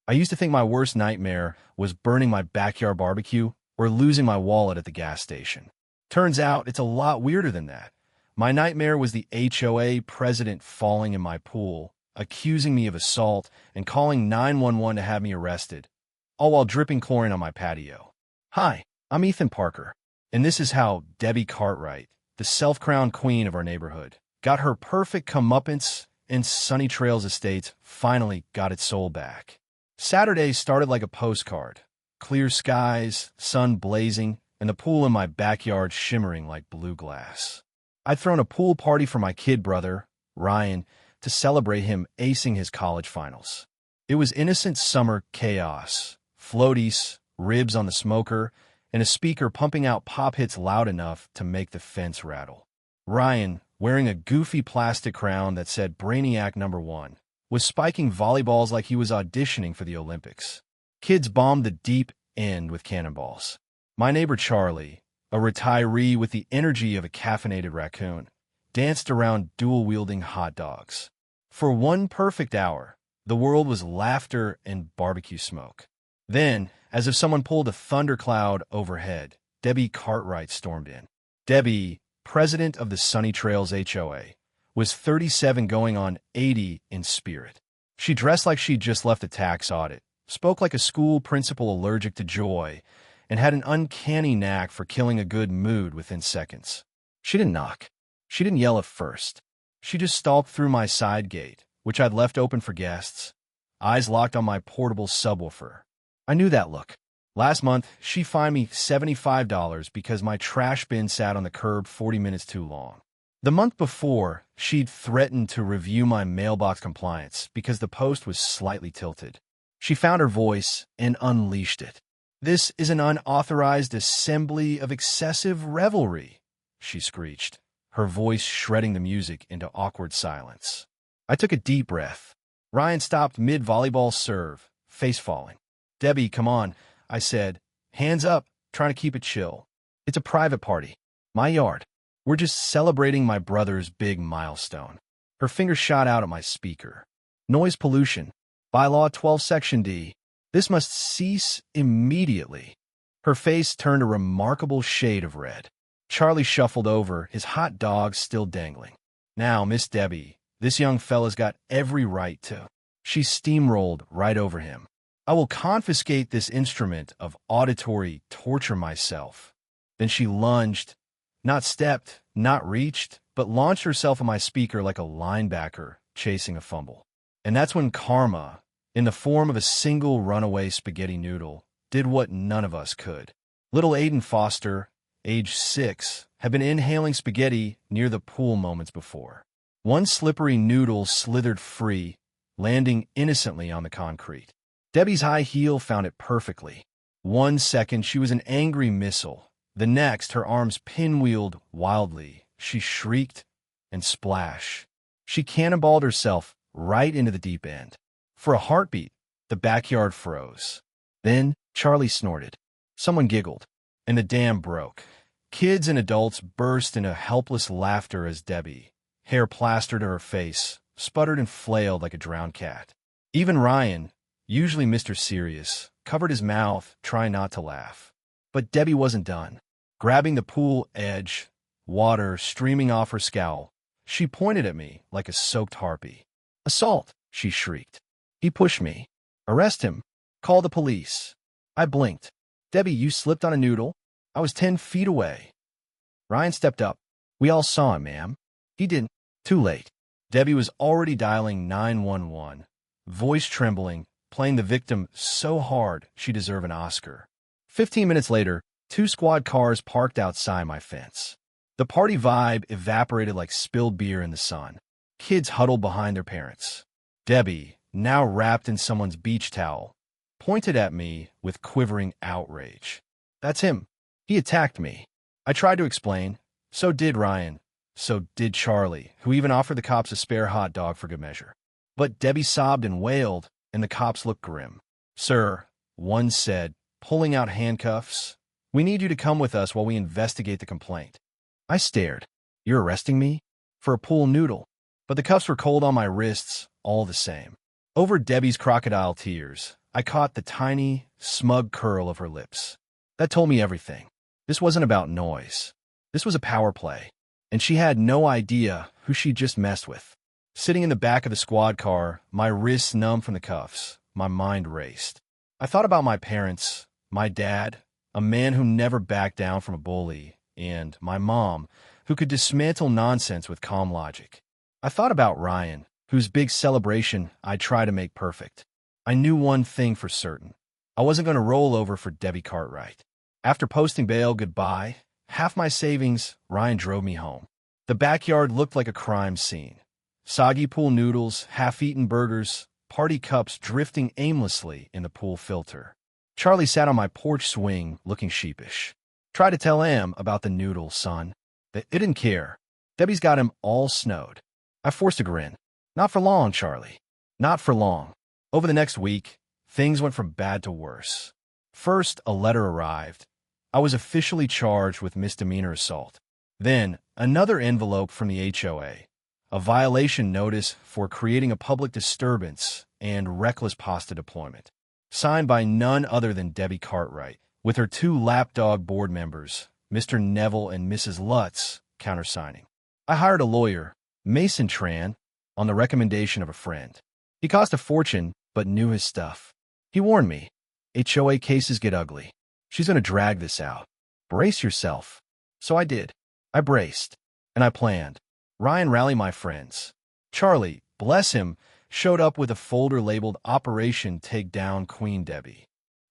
I used to think my worst nightmare was burning my backyard barbecue or losing my wallet at the gas station. Turns out it's a lot weirder than that. My nightmare was the HOA president falling in my pool, accusing me of assault, and calling 911 to have me arrested, all while dripping chlorine on my patio. Hi, I'm Ethan Parker, and this is how Debbie Cartwright, the self-crowned queen of our neighborhood, got her perfect comeuppance and Sunny Trails Estates finally got its soul back. Saturday started like a postcard. Clear skies, sun blazing, and the pool in my backyard shimmering like blue glass. I'd thrown a pool party for my kid brother, Ryan, to celebrate him acing his college finals. It was innocent summer chaos. Floaties, ribs on the smoker, and a speaker pumping out pop hits loud enough to make the fence rattle. Ryan, wearing a goofy plastic crown that said Brainiac #1, was spiking volleyballs like he was auditioning for the Olympics. Kids bombed the deep end with cannonballs. My neighbor Charlie, a retiree with the energy of a caffeinated raccoon, danced around dual-wielding hot dogs. For one perfect hour, the world was laughter and barbecue smoke. Then, as if someone pulled a thundercloud overhead, Debbie Cartwright stormed in. Debbie, president of the Sunny Trails HOA, was 37 going on 80 in spirit. She dressed like she'd just left a tax audit, spoke like a school principal allergic to joy, and had an uncanny knack for killing a good mood within seconds. She didn't knock. She didn't yell at first. She just stalked through my side gate, which I'd left open for guests, eyes locked on my portable subwoofer. I knew that look. Last month, she fined me $75 because my trash bin sat on the curb 40 minutes too long. The month before, she'd threatened to review my mailbox compliance because the post was slightly tilted. She found her voice and unleashed it. "This is an unauthorized assembly of excessive revelry," she screeched, her voice shredding the music into awkward silence. I took a deep breath. Ryan stopped mid-volleyball serve, face falling. "Debbie, come on," I said, hands up, trying to keep it chill. "It's a private party. My yard. We're just celebrating my brother's big milestone." Her finger shot out at my speaker. "Noise pollution. Bylaw 12 Section D. This must cease immediately." Her face turned a remarkable shade of red. Charlie shuffled over, his hot dog still dangling. "Now, Miss Debbie, this young fella's got every right to." She steamrolled right over him. "I will confiscate this instrument of auditory torture myself." Then she lunged, not stepped, not reached, but launched herself at my speaker like a linebacker chasing a fumble. And that's when karma, in the form of a single runaway spaghetti noodle, did what none of us could. Little Aiden Foster, age 6, had been inhaling spaghetti near the pool moments before. One slippery noodle slithered free, landing innocently on the concrete. Debbie's high heel found it perfectly. 1 second, she was an angry missile. The next, her arms pinwheeled wildly. She shrieked and splash. She cannonballed herself right into the deep end. For a heartbeat, the backyard froze. Then Charlie snorted. Someone giggled, and the dam broke. Kids and adults burst into helpless laughter as Debbie, hair plastered to her face, sputtered and flailed like a drowned cat. Even Ryan, usually Mr. Serious, covered his mouth, trying not to laugh. But Debbie wasn't done. Grabbing the pool edge, water streaming off her scowl, she pointed at me like a soaked harpy. "Assault!" she shrieked. "He pushed me. Arrest him. Call the police." I blinked. "Debbie, you slipped on a noodle. I was 10 feet away." Ryan stepped up. "We all saw him, ma'am." "He didn't." Too late. Debbie was already dialing 911, voice trembling, playing the victim so hard she deserved an Oscar. 15 minutes later, 2 squad cars parked outside my fence. The party vibe evaporated like spilled beer in the sun. Kids huddled behind their parents. Debbie, now wrapped in someone's beach towel, pointed at me with quivering outrage. "That's him. He attacked me." I tried to explain. So did Ryan. So did Charlie, who even offered the cops a spare hot dog for good measure. But Debbie sobbed and wailed, and the cops looked grim. "Sir," one said, pulling out handcuffs, "we need you to come with us while we investigate the complaint." I stared. "You're arresting me?" "For a pool noodle." But the cuffs were cold on my wrists, all the same. Over Debbie's crocodile tears, I caught the tiny, smug curl of her lips. That told me everything. This wasn't about noise. This was a power play, and she had no idea who she'd just messed with. Sitting in the back of the squad car, my wrists numb from the cuffs, my mind raced. I thought about my parents, my dad, a man who never backed down from a bully, and my mom, who could dismantle nonsense with calm logic. I thought about Ryan, whose big celebration I'd try to make perfect. I knew one thing for certain. I wasn't going to roll over for Debbie Cartwright. After posting bail goodbye, half my savings, Ryan drove me home. The backyard looked like a crime scene. Soggy pool noodles, half-eaten burgers, party cups drifting aimlessly in the pool filter. Charlie sat on my porch swing, looking sheepish. Try to tell Em about the noodles, son. They didn't care. Debbie's got him all snowed. I forced a grin. Not for long, Charlie. Not for long. Over the next week, things went from bad to worse. First, a letter arrived. I was officially charged with misdemeanor assault. Then, another envelope from the HOA. A violation notice for creating a public disturbance and reckless pasta deployment. Signed by none other than Debbie Cartwright, with her two lapdog board members, Mr. Neville and Mrs. Lutz, countersigning. I hired a lawyer, Mason Tran, on the recommendation of a friend. He cost a fortune, but knew his stuff. He warned me, HOA cases get ugly. She's going to drag this out. Brace yourself. So I did. I braced. And I planned. Ryan rallied my friends. Charlie, bless him, showed up with a folder labeled Operation Take Down Queen Debbie.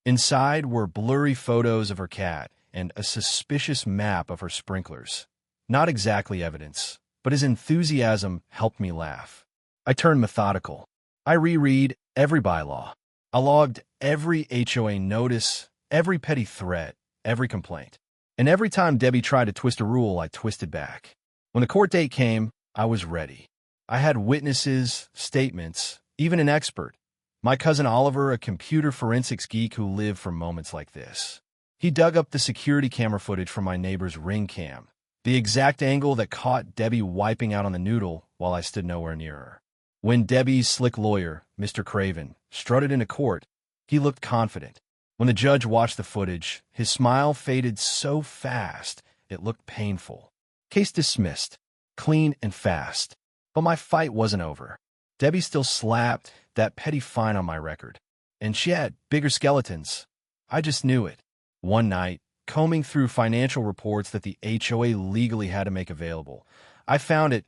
Inside were blurry photos of her cat and a suspicious map of her sprinklers. Not exactly evidence, but his enthusiasm helped me laugh. I turned methodical. I reread every bylaw. I logged every HOA notice, every petty threat, every complaint. And every time Debbie tried to twist a rule, I twisted back. When the court date came, I was ready. I had witnesses, statements, even an expert. My cousin Oliver, a computer forensics geek who lived for moments like this. He dug up the security camera footage from my neighbor's ring cam, the exact angle that caught Debbie wiping out on the noodle while I stood nowhere near her. When Debbie's slick lawyer, Mr. Craven, strutted into court, he looked confident. When the judge watched the footage, his smile faded so fast it looked painful. Case dismissed, clean and fast. But my fight wasn't over. Debbie still slapped that petty fine on my record. And she had bigger skeletons. I just knew it. One night, combing through financial reports that the HOA legally had to make available, I found it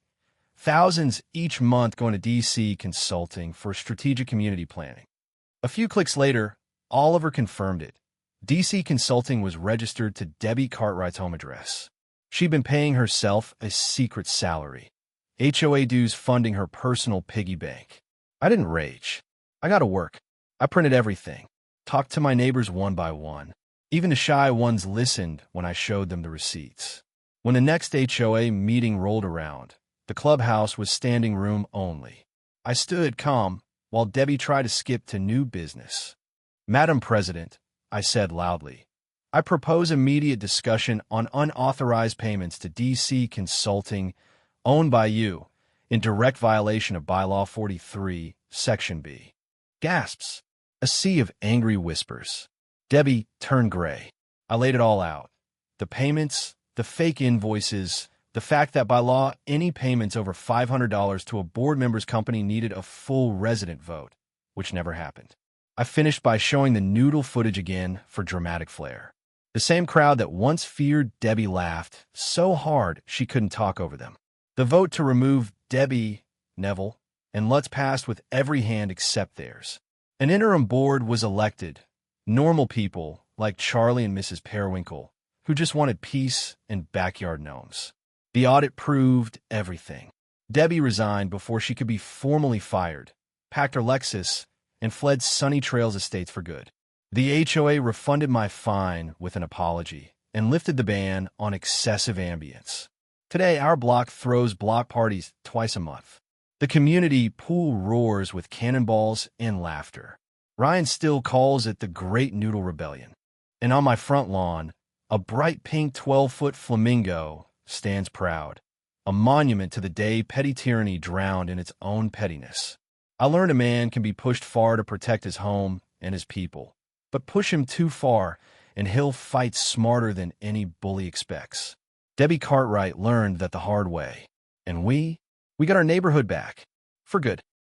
thousands each month going to DC Consulting for strategic community planning. A few clicks later, Oliver confirmed it. DC Consulting was registered to Debbie Cartwright's home address. She'd been paying herself a secret salary. HOA dues funding her personal piggy bank. I didn't rage. I got to work. I printed everything. Talked to my neighbors one by one. Even the shy ones listened when I showed them the receipts. When the next HOA meeting rolled around, the clubhouse was standing room only. I stood calm while Debbie tried to skip to new business. Madam President, I said loudly, I propose immediate discussion on unauthorized payments to DC Consulting, owned by you, in direct violation of Bylaw 43, Section B. Gasps. A sea of angry whispers. Debbie turned gray. I laid it all out. The payments, the fake invoices, the fact that by law, any payments over $500 to a board member's company needed a full resident vote, which never happened. I finished by showing the noodle footage again for dramatic flair. The same crowd that once feared Debbie laughed so hard she couldn't talk over them. The vote to remove Debbie, Neville, and Lutz passed with every hand except theirs. An interim board was elected. Normal people like Charlie and Mrs. Periwinkle, who just wanted peace and backyard gnomes. The audit proved everything. Debbie resigned before she could be formally fired, packed her Lexus, and fled Sunny Trails Estates for good. The HOA refunded my fine with an apology and lifted the ban on excessive ambience. Today, our block throws block parties twice a month. The community pool roars with cannonballs and laughter. Ryan still calls it the Great Noodle Rebellion. And on my front lawn, a bright pink 12-foot flamingo stands proud, a monument to the day petty tyranny drowned in its own pettiness. I learned a man can be pushed far to protect his home and his people, but push him too far and he'll fight smarter than any bully expects. Debbie Cartwright learned that the hard way, and we got our neighborhood back. For good.